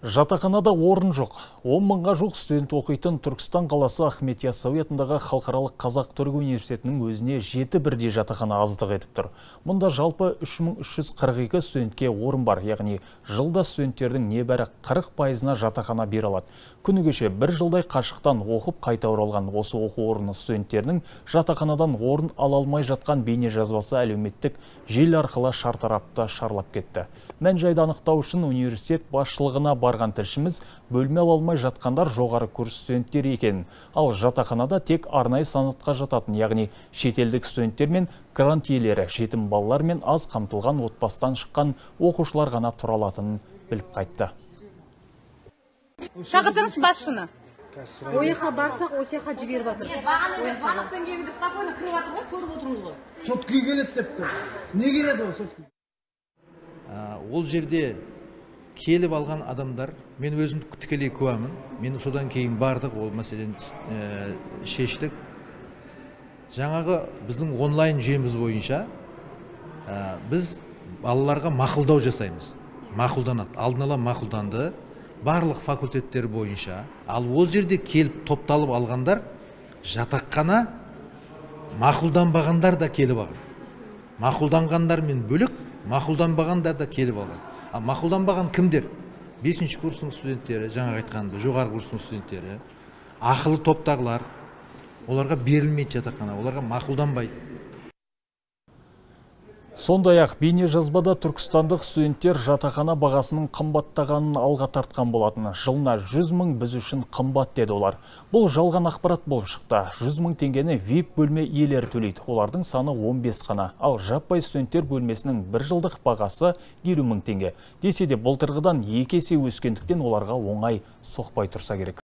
Жатақханада орын жоқ. 10 мыңға жуық студент оқитын Түркістан қаласы Ахмет Яссауи атындағы халықаралық Қазақ-Түрік университетінің өзіне 7 бірдей жатақхана аздық етіп тұр. Мұнда жалпы 3342 студентке орын бар, яғни жылда студенттердің небәрі 40%-на жатақхана бере алады. Күні кеше бір жылдай қашықтан оқып қайта оралған осы оқу орны студенттерінің жатақханадан орын ала алмай жатқан бейне жазбасы әлеуметтік желі арқылы шартарапты шарлап кетті. Мән-жайды анықтау үшін университет басшылығына барған тілшіміз бөлме ала алмай жатқандар жоғары курс студенттері екен. Ал жатақханада тек арнайы санатқа жататын, яғни шетелдік студенттер мен грант иелері, жетім балалар мен аз қамтылған отбасыдан шыққан оқушылар ғана тұра алатынын біліп қайтты. Шақыртыңыз басшыны. Ойыға барсақ, осыяқа жіберіп жатыр. Бағытпен келгенде спокойно кіріп жатыр ғой, көріп отырмыз ғой. Сотқа келеді депті. Не келеді ол сотқа? Ол жерде келіп алған адамдар, мен өзім тікелей куәмін. Мен содан кейін бардық, ол мәселені шештік. Жаңағы біздің онлайн жүйеміз бойынша біз балаларға мақұлдау жасаймыз. Мақұлданады, алдын ала мақұлданды. Барлық факультеттер бойынша. Ал ол жерде келіп топталып алғандар жатақхана мақұлданбағандар да келіп алған. Мақұлданғандар мен бөлік, мақұлданбағандар да келіп алған. Ал мақұлданбаған кімдер? 5-ші курстың студенттері, жаңа айтқанды, жоғары курстың студенттері, ақылы топтағылар, оларға берілмейді жатақхана, оларға мақұлданбайды. Сондай-ақ бейне жазбада түркістандық студенттер жатақхана бағасының қымбаттағанын алға тартқан болатын. Жылына 100 мың біз үшін қымбат деді олар. Бұл жалған ақпарат болып шықты. 100 мың теңгені VIP бөлме иелері төлейді. Олардың саны 15 қана. Ал жаппай студенттер бөлмесінің бір жылдық бағасы 50 мың теңге. Десе де былтырғыдан 2 есе өскендіктен оларға оңай соқпай тұрса керек.